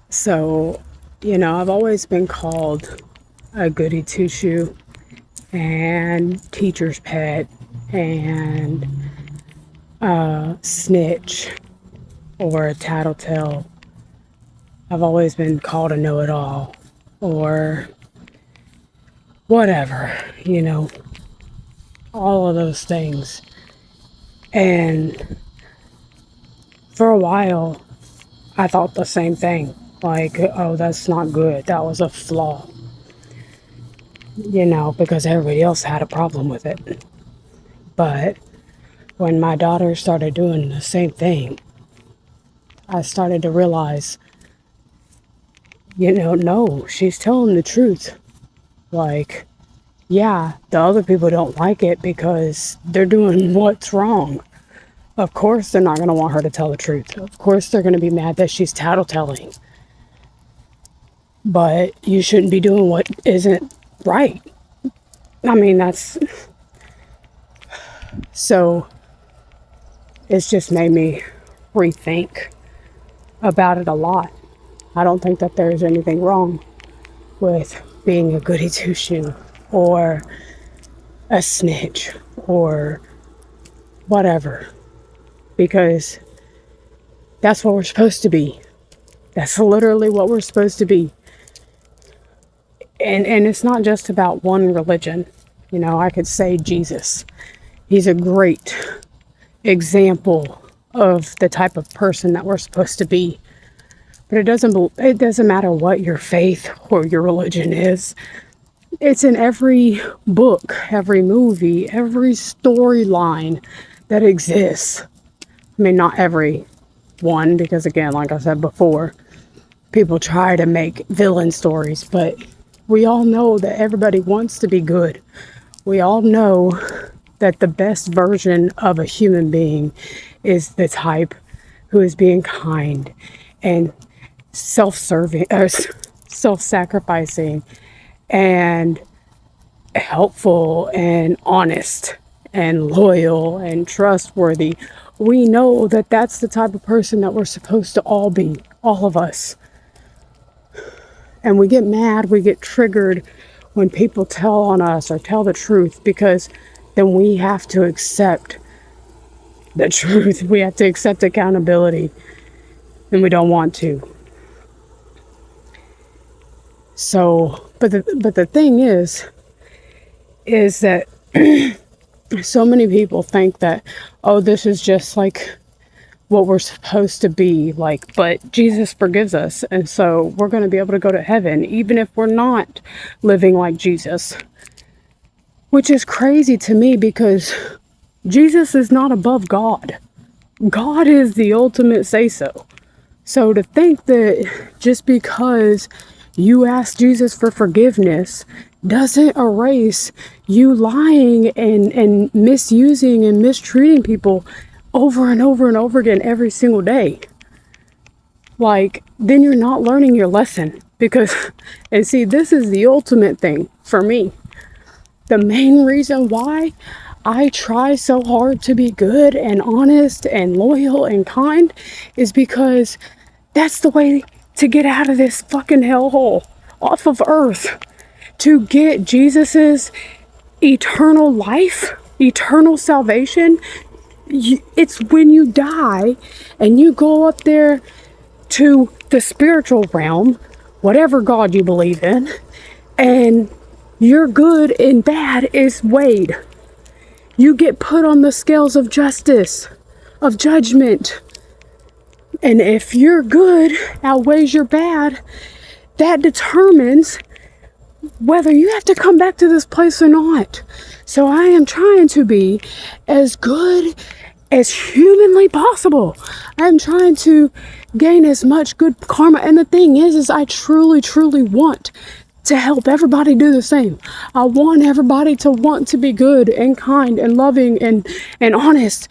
So, I've always been called a goody two shoe and teacher's pet and snitch or a tattletale. I've always been called a know it all or whatever, all of those things. And for a while, I thought the same thing. Like, oh, that's not good. That was a flaw, because everybody else had a problem with it. But when my daughter started doing the same thing, I started to realize, no, she's telling the truth. Like, yeah, the other people don't like it because they're doing what's wrong. Of course, they're not going to want her to tell the truth. Of course, they're going to be mad that she's tattletelling. But you shouldn't be doing what isn't right. I mean, so it's just made me rethink about it a lot. I don't think that there's anything wrong with being a goody two shoe or a snitch or whatever, because that's what we're supposed to be. That's literally what we're supposed to be. And it's not just about one religion. I could say Jesus. He's a great example of the type of person that we're supposed to be. But it doesn't matter what your faith or your religion is. It's in every book, every movie, every storyline that exists. I mean, not every one, because again, like I said before, people try to make villain stories, but we all know that everybody wants to be good. We all know that the best version of a human being is the type who is being kind and self-serving, self-sacrificing and helpful and honest and loyal and trustworthy. We know that that's the type of person that we're supposed to all be, all of us. And we get mad, we get triggered when people tell on us or tell the truth, because then we have to accept the truth. We have to accept accountability, and we don't want to. So, but the thing is that so many people think that, oh, this is just like what we're supposed to be like, but Jesus forgives us, and so we're going to be able to go to heaven even if we're not living like Jesus, which is crazy to me, because Jesus is not above God. God is the ultimate say-so. So to think that just because you ask Jesus for forgiveness doesn't erase you lying and misusing and mistreating people over and over and over again every single day. Like, then you're not learning your lesson. Because, and see, this is the ultimate thing for me. The main reason why I try so hard to be good and honest and loyal and kind is because that's the way to get out of this fucking hellhole off of earth. To get Jesus's eternal life, eternal salvation. It's when you die and you go up there to the spiritual realm, whatever God you believe in, and your good and bad is weighed. You get put on the scales of justice, of judgment. And if your good outweighs your bad, that determines whether you have to come back to this place or not. So I am trying to be as good as humanly possible. I'm trying to gain as much good karma. And the thing is I truly, truly want to help everybody do the same. I want everybody to want to be good and kind and loving and honest.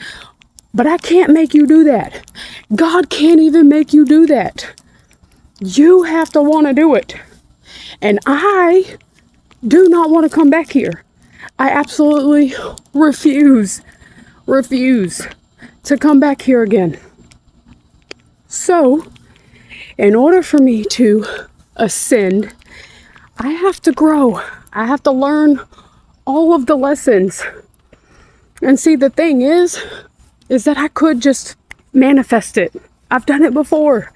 But I can't make you do that. God can't even make you do that. You have to want to do it. And I do not want to come back here. I absolutely refuse to come back here again. So, In order for me to ascend, I have to grow. I have to learn all of the lessons. And see, the thing is that I could just manifest it. I've done it before.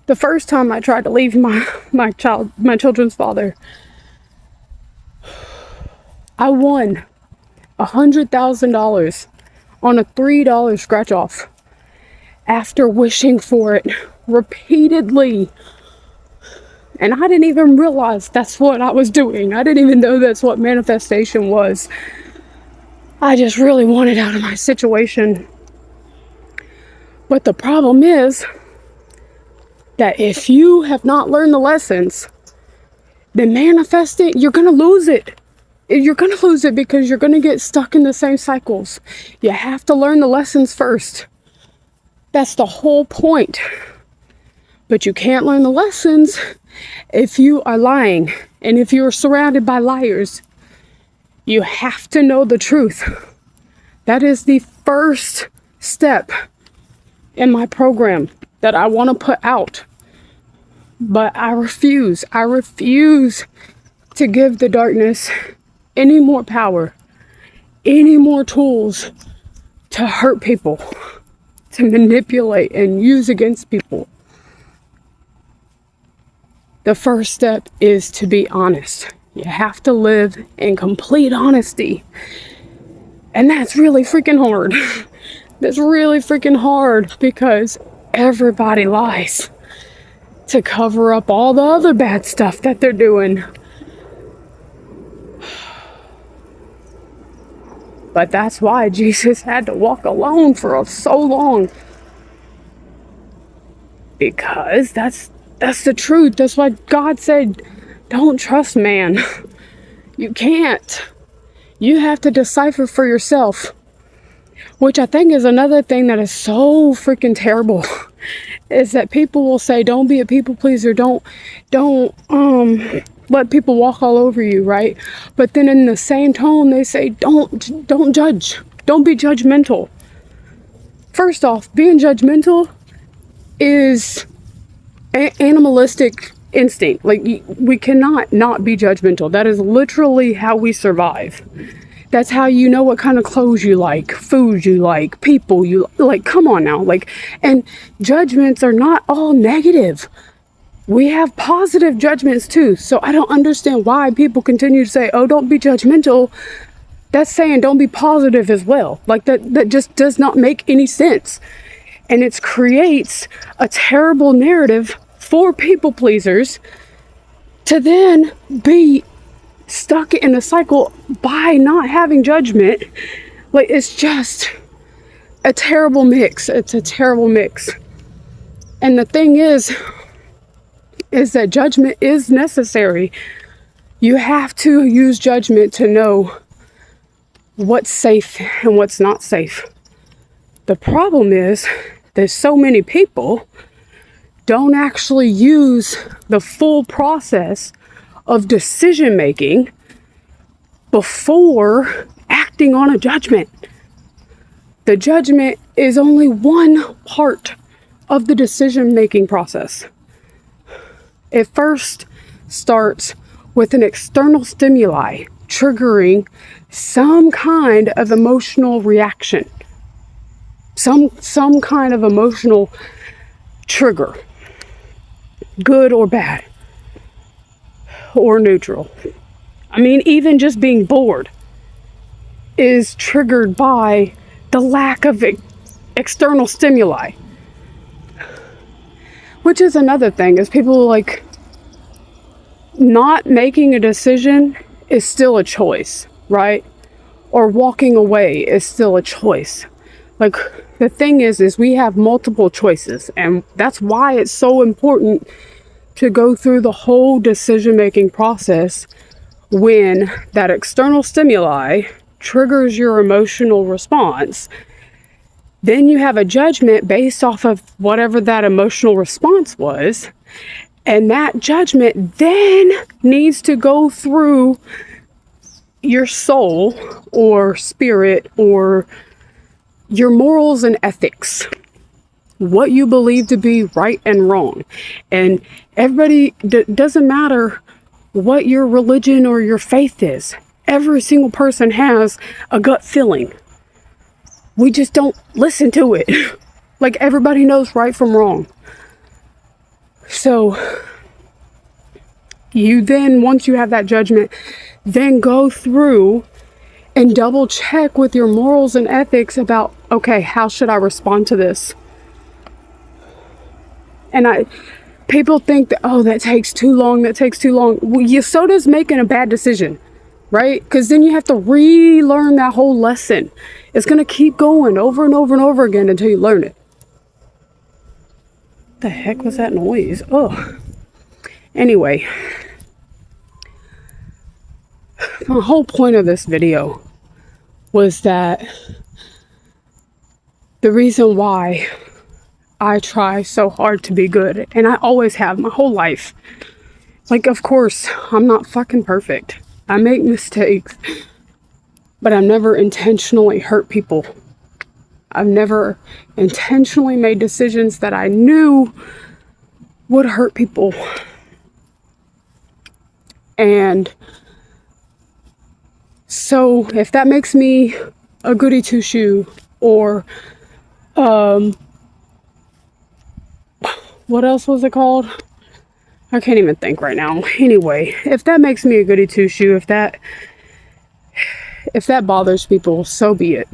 The first time I tried to leave my children's father, I won $100,000 on a $3 scratch off after wishing for it repeatedly. And I didn't even realize that's what I was doing. I didn't even know that's what manifestation was. I just really wanted out of my situation. But the problem is that if you have not learned the lessons, then manifesting, you're going to lose it. You're going to lose it because you're going to get stuck in the same cycles. You have to learn the lessons first. That's the whole point. But you can't learn the lessons if you are lying. And if you're surrounded by liars, you have to know the truth. That is the first step in my program that I want to put out. But I refuse. I refuse to give the darkness any more power, any more tools to hurt people, to manipulate and use against people. The first step is to be honest. You have to live in complete honesty. And that's really freaking hard. That's really freaking hard because everybody lies to cover up all the other bad stuff that they're doing. But that's why Jesus had to walk alone for so long. Because that's the truth. That's why God said, don't trust man. You can't. You have to decipher for yourself. Which I think is another thing that is so freaking terrible. Is that people will say, don't be a people pleaser. Don't let people walk all over you, right? But then in the same tone, they say, don't judge. Don't be judgmental. First off, being judgmental is animalistic instinct. Like, we cannot not be judgmental. That is literally how we survive. That's how you know what kind of clothes you like, food you like, people you like. Come on now. Like, and judgments are not all negative. We have positive judgments too. So I don't understand why people continue to say, oh, don't be judgmental. That's saying don't be positive as well. Like, that just does not make any sense. And it creates a terrible narrative for people pleasers to then be stuck in a cycle by not having judgment. Like, it's just a terrible mix. It's a terrible mix. And the thing is that judgment is necessary. You have to use judgment to know what's safe and what's not safe. The problem is that so many people don't actually use the full process of decision making before acting on a judgment. The judgment is only one part of the decision making process. It first starts with an external stimuli triggering some kind of emotional reaction, some kind of emotional trigger, good or bad, or neutral. I mean, even just being bored is triggered by the lack of external stimuli. Which is another thing, is people like, not making a decision is still a choice, right? Or walking away is still a choice. Like, the thing is we have multiple choices, and that's why it's so important to go through the whole decision-making process when that external stimuli triggers your emotional response. Then you have a judgment based off of whatever that emotional response was. And that judgment then needs to go through your soul or spirit or your morals and ethics. what you believe to be right and wrong. And everybody, doesn't matter what your religion or your faith is. Every single person has a gut feeling. We just don't listen to it. Like, everybody knows right from wrong. So you then, once you have that judgment, then go through and double check with your morals and ethics about, okay, how should I respond to this? And people think that, oh, that takes too long. Well, so does making a bad decision, right? Because then you have to relearn that whole lesson. It's going to keep going over and over and over again until you learn it. What the heck was that noise? Oh. Anyway, the whole point of this video was that the reason why I try so hard to be good, and I always have my whole life. Like, of course, I'm not fucking perfect. I make mistakes, but I've never intentionally hurt people. I've never intentionally made decisions that I knew would hurt people. And so if that makes me a goody two-shoe, or what else was it called? I can't even think right now. Anyway, if that makes me a goody two-shoe, if that bothers people, so be it.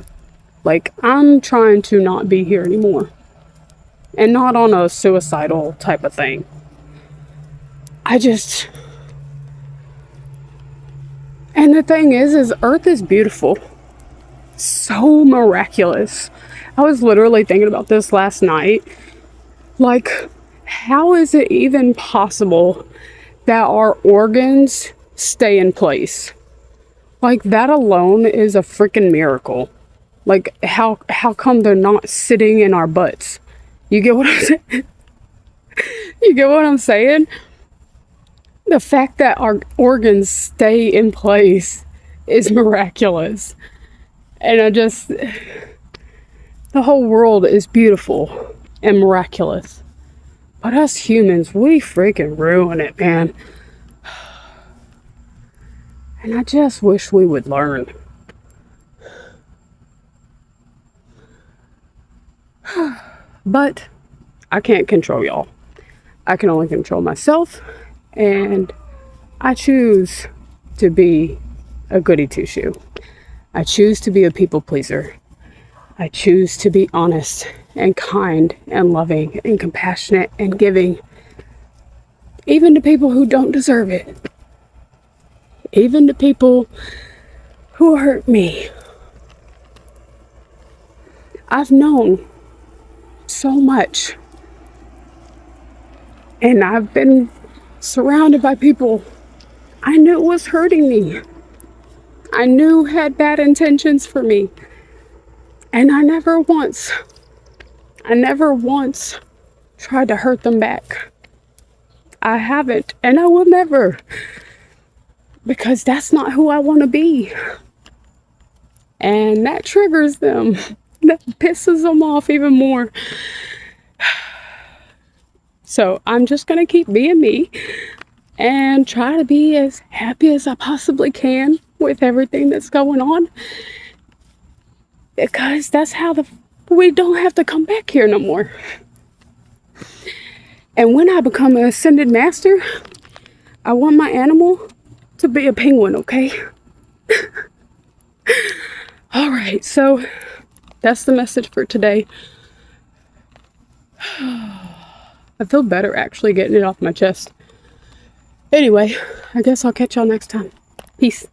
Like, I'm trying to not be here anymore. And not on a suicidal type of thing. And the thing is Earth is beautiful. So miraculous. I was literally thinking about this last night. Like, how is it even possible that our organs stay in place? Like, that alone is a freaking miracle. Like, how come they're not sitting in our butts? You get what I'm saying? You get what I'm saying? The fact that our organs stay in place is miraculous. And the whole world is beautiful and miraculous. But us humans, we freaking ruin it, man. And I just wish we would learn. But I can't control y'all. I can only control myself. And I choose to be a goody two-shoe. I choose to be a people pleaser. I choose to be honest and kind and loving and compassionate and giving, even to people who don't deserve it, even to people who hurt me. I've known so much, and I've been surrounded by people I knew was hurting me. I knew had bad intentions for me. And I never once tried to hurt them back. I haven't, and I will never. Because that's not who I want to be. And that triggers them. That pisses them off even more. So I'm just going to keep being me and try to be as happy as I possibly can with everything that's going on. Because that's how we don't have to come back here no more. And when I become an ascended master, I want my animal to be a penguin, okay? All right, so that's the message for today. I feel better actually getting it off my chest. Anyway, I guess I'll catch y'all next time. Peace.